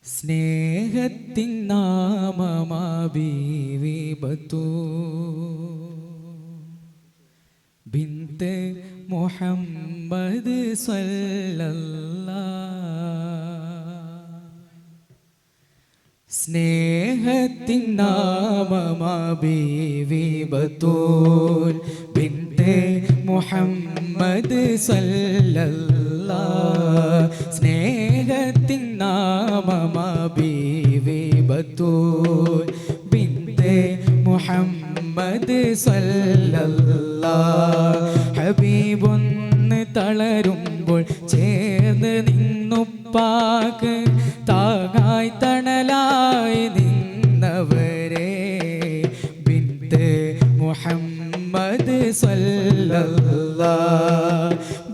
സ്നേഹത്തിൻ നാമമാ ബീവി ബിന്ത് മുഹമ്മദ് സ്നേഹത്തിൻ നാമമാ ബീവി ബിന്ത് മുഹമ്മദ് സ്നേഹത്തിൻ നാമമാ ബീവി ബിന്ത് മുഹമ്മദ് ഹബീബൊന്ന് തളരുമ്പോൾ ചേർന്ന് നിന്നുപ്പാക്ക് താങ്ങായി തണലായി നിന്നവരെ ബിന്ത് മുഹമ്മദ്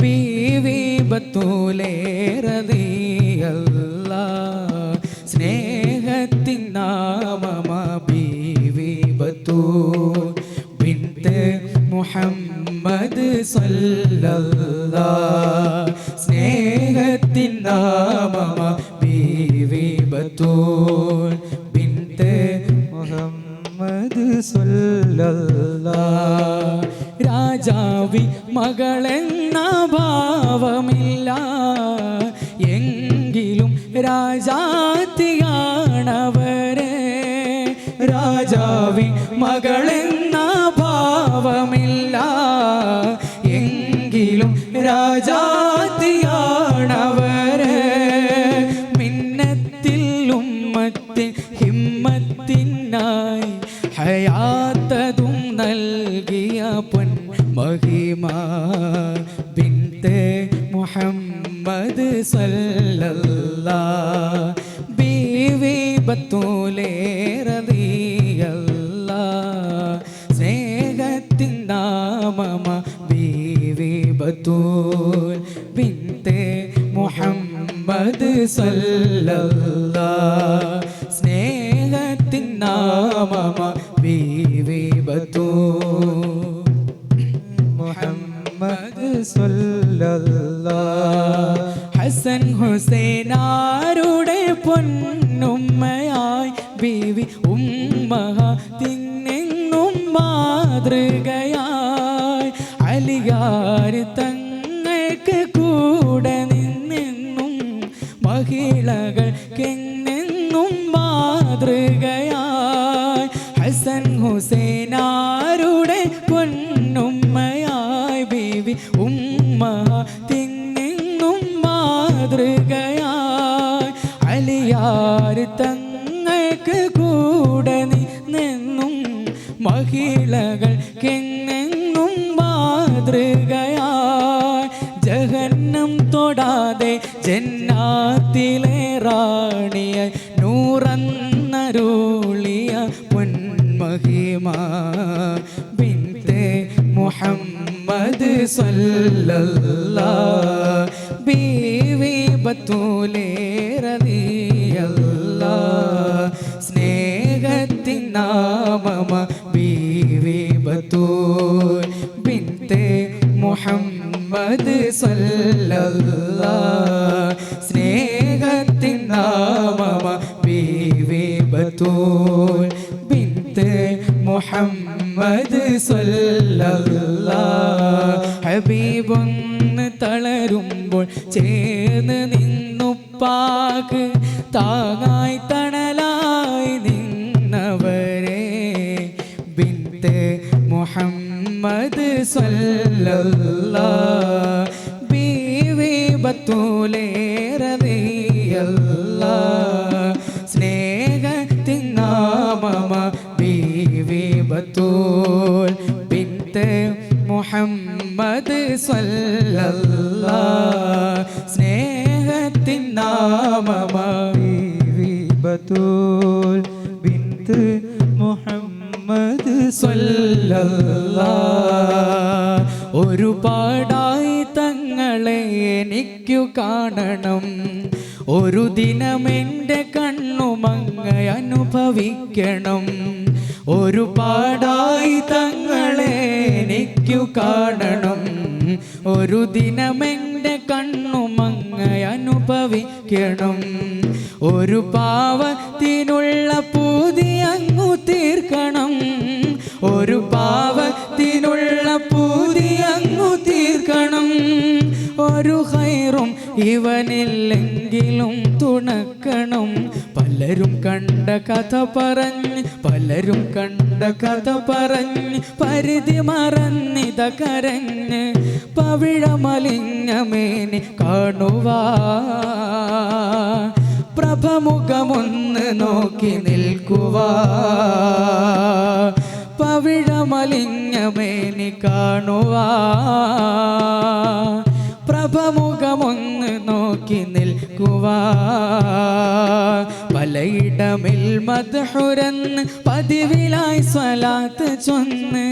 ബീവി ബത്തൂലേ റളിയല്ലാഹ് സ്നേഹത്തിൻ നാമമാ ബീവി ബിന്ത് മുഹമ്മദ് സ്നേഹത്തിൻ നാമമാ ബീവി ബിന്ത് മുഹമ്മദ് രാജാവി മകളെന്ന ഭാവമില്ല എങ്കിലും രാജാത്തിയാണവരെ രാജാവി മകളെന്ന ഭാവമില്ല എങ്കിലും രാജാത്തിയാണവരെ മിന്നത്തിൽ ഉമ്മത്തിൻ ഹിമ്മത്തിനായി ഹയാത്തതും നൽകിയ പൊൻ മഹിമ ബിന്ത് മുഹമ്മദ് ബീവി ബത്തൂലേ റളിയല്ലാഹ് സ്നേഹത്തിൻ നാമമാ ബീവി ബിന്ത് മുഹമ്മദ് സ്നേഹത്തിൻ നാമമാ ബീവി മുഹമ്മദ് ഹസൻ ഹുസൈനാരുടെ പൊന്നുമ്മയായി ബീവി ഉമ്മഹത്തിനെന്നും മാതൃകയായി അലിയാർ തങ്ങൾക്ക് കൂടെ നിന്നെന്നും മഹിളകൾക്കെന്നെന്നും മാതൃകയായി ഹസൻ ഹുസൈനാരുടെ പൊന്നുമ്മയായി ബീവി ഉമ്മഹത്തിനെന്നും മാതൃകയായി അലിയാർ തങ്ങൾക്ക് കൂടെ നിന്നെന്നും മഹിളകൾക്കെന്നെന്നും മാതൃകയായി ജഹന്നം തൊടാതെ ജന്നാത്തിലെ റാണിയായി നൂറന്നരുളിയ പൊന്മഹിമ ബിന്ത് മുഹമ്മദ് ബീവി ബത്തൂലേ റളിയല്ലാഹ് സ്നേഹത്തിൻ നാമമാ ബീവി ബിന്ത് മുഹമ്മദ് സ്നേഹത്തിൻ നാമമാ ബീവി ബിന്ത് മുഹമ്മദ് ഹബീബൊന്ന് തളരുമ്പോൾ ചേർന്ന് നിന്നുപ്പാക്ക് താങ്ങായി തണലായി നിന്നവരെ ബിന്ത് മുഹമ്മദ് ബീവി ബത്തൂലേ റളിയല്ലാഹ് സ്നേഹത്തിൻ നാമമാ ബീവി ബിന്ത് മുഹമ്മദ് സ്നേഹത്തിൻ നാമമാ ബീവി ബിന്ത് മുഹമ്മദ് ഒരുപാടായി തങ്ങളെ എനിക്കു കാണണം ഒരു ദിനമെൻ്റെ കണ്ണുമങ്ങ അനുഭവിക്കണം ഒരുപാടായി തങ്ങളെ എനിക്കു കാണണം ഒരു ദിനമെൻ്റെ എൻ്റെ കണ്ണുമങ്ങയനുഭവിക്കണം. ഒരു പാവത്തിനുള്ള പൂതി അങ്ങു തീർക്കണം. ഒരു പാവത്തിനുള്ള പൂതി അങ്ങു തീർക്കണം. ഒരു ഖൈറും ഇവനില്ലെങ്കിലും തുണക്കണം. പലരും കണ്ട കഥ പറഞ്ഞ് പലരും കണ്ട കഥ പറഞ്ഞ് പരിധി മറന്നിത കരഞ്ഞ് പവിഴമലിഞ്ഞമേനി കാണുവാ പ്രഭമുഖമൊന്ന് നോക്കി നിൽക്കുവാ പവിഴമലിഞ്ഞമേനി കാണുവാ പ്രഭമുഖമൊന്ന് നോക്കി നിൽക്കുവാ പലയിടമിൽ മദ്ഹുരന്ന് പതിവിലായി സ്വലാത്ത് ചൊന്ന്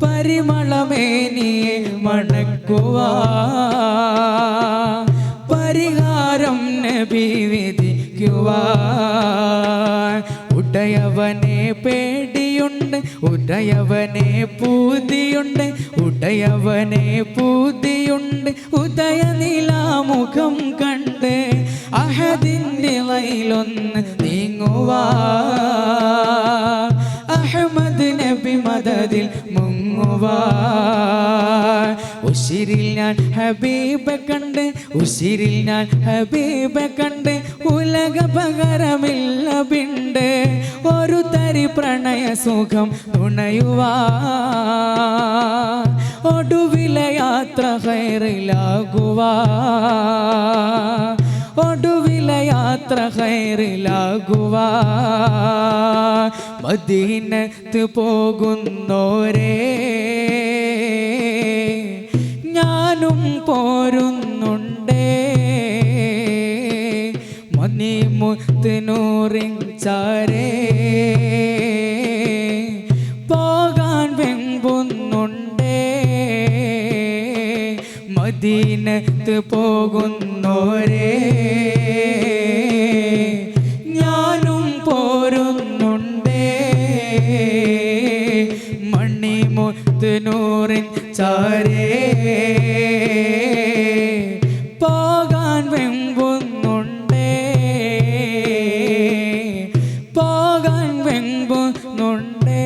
പരിമളമേനിയെ മണക്കുവാ പരിഹാരം നബി വിധിക്കുവാ ഉടയവനെ പേടിയുണ്ട് ഉടയവനെ പൂതിയുണ്ട് ഉടയവനെ പൂതിയുണ്ട് ഉദയനിലാമുഖം കണ്ട് അഹദിൻ്റെ വയിലൊന്ന് നീങ്ങുവാ അഹമ്മദ് നബി മദദിൽ മുങ്ങുവാ ഉശിരിൽ ഞാൻ ഹബീബെ കണ്ട് ഉശിരിൽ ഞാൻ ഹബീബെ കണ്ട് ഉലക പകരമില്ല പിണ്ട് ഒരു തരി പ്രണയ സുഖം തുണയുവാ ഒടുവിലെ യാത്ര ഖൈറിലാകുവാ ഒടുവിലെ യാത്ര ഖൈറിലാകുവാ മദീനത്ത് പോകുന്നോരേ ഞാനും പോരുന്നുണ്ടേ മണിമുത്തിനൂറിൻ ചാരേ പോകാൻ വെമ്പുന്നുണ്ടേ മദീനത്ത് പോകുന്നോരേ ഞാനും പോരുന്നുണ്ടേ മണിമുത്തിനൂറിൻ ചാരേ പോകാൻ വെമ്പുന്നുണ്ടേ പോകാൻ വെമ്പുന്നുണ്ടേ